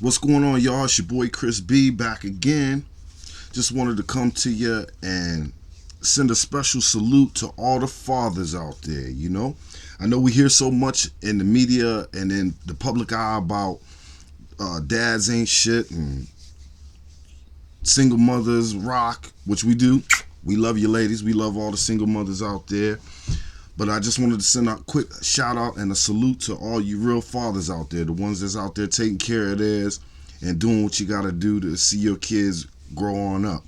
What's going on, y'all? It's your boy Kris B back again. Just wanted to come to you and send a special salute to all the fathers out there. I know we hear so much in the media and in the public eye about dads ain't shit and single mothers rock, which we do. We love you, ladies. We love all the single mothers out there. But I just wanted to send a quick shout out and a salute to all you real fathers out there, the ones that's out there taking care of theirs and doing what you got to do to see your kids grow on up.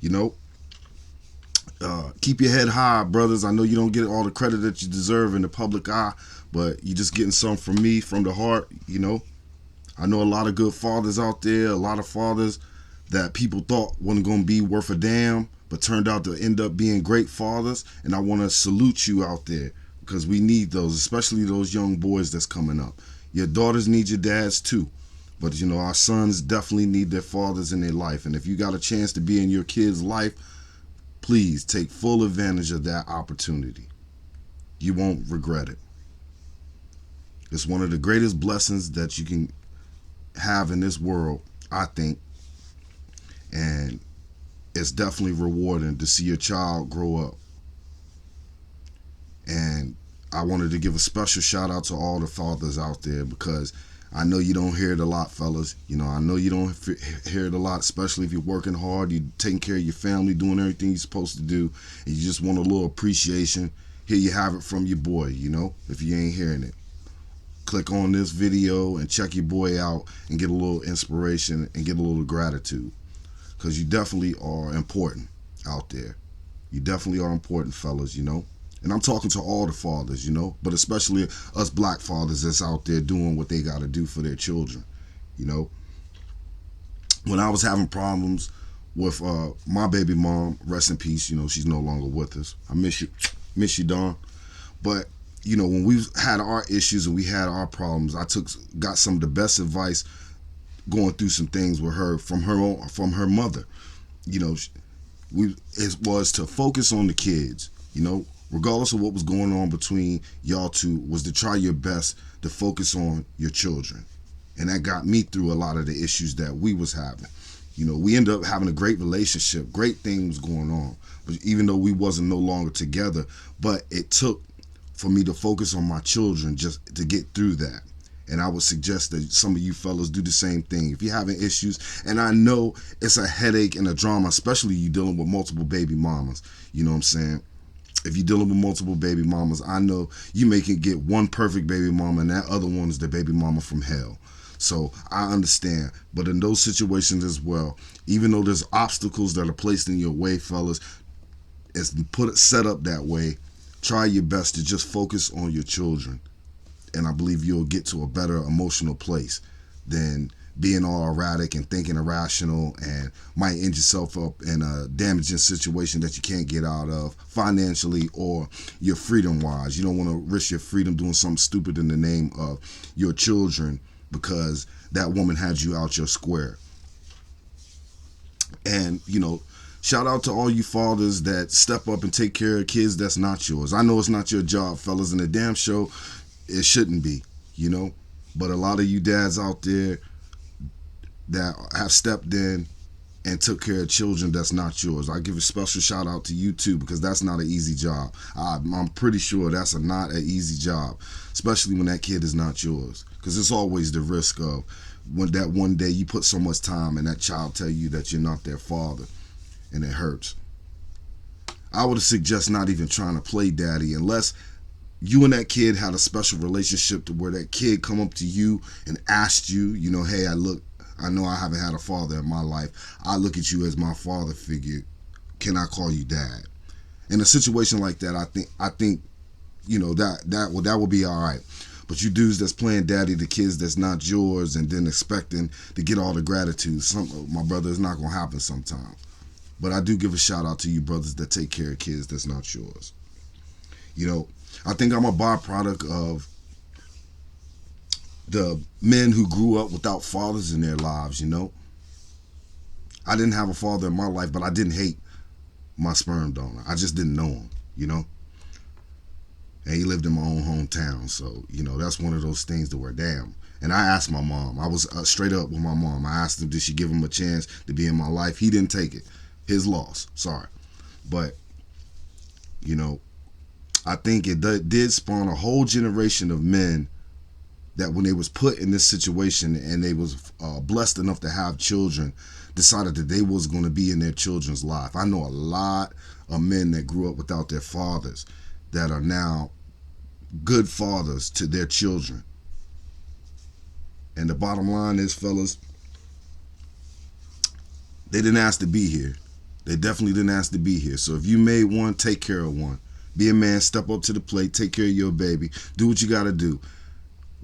You know, keep your head high, brothers. I know you don't get all the credit that you deserve in the public eye, but you're just getting some from me, from the heart. I know a lot of good fathers out there, a lot of fathers that people thought wasn't going to be worth a damn, but turned out to end up being great fathers. And I want to salute you out there because we need those, especially those young boys that's coming up. Your daughters need your dads too. But, our sons definitely need their fathers in their life. And if you got a chance to be in your kid's life, please take full advantage of that opportunity. You won't regret it. It's one of the greatest blessings that you can have in this world, I think. And it's definitely rewarding to see your child grow up. And I wanted to give a special shout out to all the fathers out there because I know you don't hear it a lot, fellas. I know you don't hear it a lot, especially if you're working hard, you're taking care of your family, doing everything you're supposed to do, and you just want a little appreciation. Here you have it from your boy, if you ain't hearing it. Click on this video and check your boy out and get a little inspiration and get a little gratitude. Because you definitely are important out there. You definitely are important, fellas, And I'm talking to all the fathers, but especially us black fathers that's out there doing what they got to do for their children, When I was having problems with my baby mom, rest in peace, she's no longer with us. I miss you, Dawn. But, when we had our issues and we had our problems, got some of the best advice going through some things with her from her mother. It was to focus on the kids, regardless of what was going on between y'all two, was to try your best to focus on your children. And that got me through a lot of the issues that we was having. We ended up having a great relationship, great things going on. But even though we wasn't no longer together, but it took for me to focus on my children just to get through that. And I would suggest that some of you fellas do the same thing. If you're having issues, and I know it's a headache and a drama, especially you dealing with multiple baby mamas. You know what I'm saying? If you're dealing with multiple baby mamas, I know you may can get one perfect baby mama and that other one is the baby mama from hell. So I understand. But in those situations as well, even though there's obstacles that are placed in your way, fellas, it's set up that way, try your best to just focus on your children. And I believe you'll get to a better emotional place than being all erratic and thinking irrational and might end yourself up in a damaging situation that you can't get out of financially or your freedom wise. You don't want to risk your freedom doing something stupid in the name of your children because that woman had you out your square. And, shout out to all you fathers that step up and take care of kids that's not yours. I know it's not your job, fellas, and the damn show it shouldn't be, but a lot of you dads out there that have stepped in and took care of children that's not yours. I give a special shout out to you too, because that's not an easy job. I'm pretty sure that's not an easy job, especially when that kid is not yours, because it's always the risk of when that one day you put so much time and that child tell you that you're not their father, and it hurts. I would suggest not even trying to play daddy unless you and that kid had a special relationship to where that kid come up to you and asked you, hey, I know I haven't had a father in my life. I look at you as my father figure. Can I call you dad? In a situation like that, I think, that would be all right. But you dudes that's playing daddy to kids that's not yours and then expecting to get all the gratitude, my brother, it's not gonna happen sometimes. But I do give a shout out to you brothers that take care of kids that's not yours. I think I'm a byproduct of the men who grew up without fathers in their lives, I didn't have a father in my life, but I didn't hate my sperm donor. I just didn't know him, And he lived in my own hometown. So, that's one of those things to where, damn, And I asked my mom. I was straight up with my mom. I asked him, did she give him a chance to be in my life? He didn't take it. His loss. Sorry. But, you know, I think it did spawn a whole generation of men that when they was put in this situation and they was blessed enough to have children, decided that they was going to be in their children's life. I know a lot of men that grew up without their fathers that are now good fathers to their children. And the bottom line is, fellas, they didn't ask to be here. They definitely didn't ask to be here. So if you made one, take care of one. Be a man, step up to the plate, take care of your baby. Do what you got to do.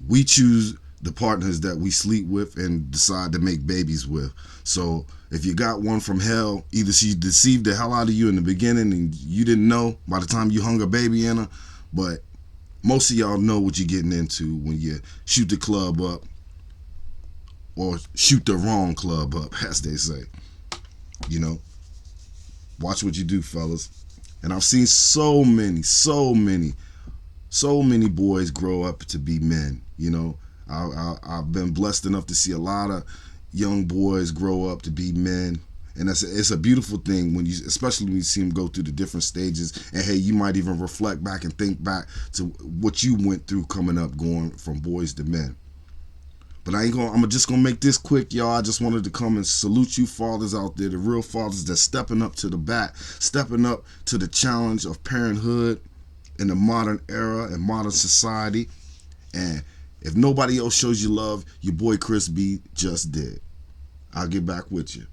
We choose the partners that we sleep with and decide to make babies with. So if you got one from hell, either she deceived the hell out of you in the beginning and you didn't know by the time you hung a baby in her, but most of y'all know what you're getting into when you shoot the club up or shoot the wrong club up, as they say. You know, watch what you do, fellas. And I've seen so many boys grow up to be men. You know, I've been blessed enough to see a lot of young boys grow up to be men, and it's a beautiful thing when you, especially when you see them go through the different stages. And hey, you might even reflect back and think back to what you went through coming up, going from boys to men. But I'm just gonna make this quick, y'all. I just wanted to come and salute you fathers out there, the real fathers that's stepping up to the bat, stepping up to the challenge of parenthood in the modern era and modern society. And if nobody else shows you love, your boy Kris B just did. I'll get back with you.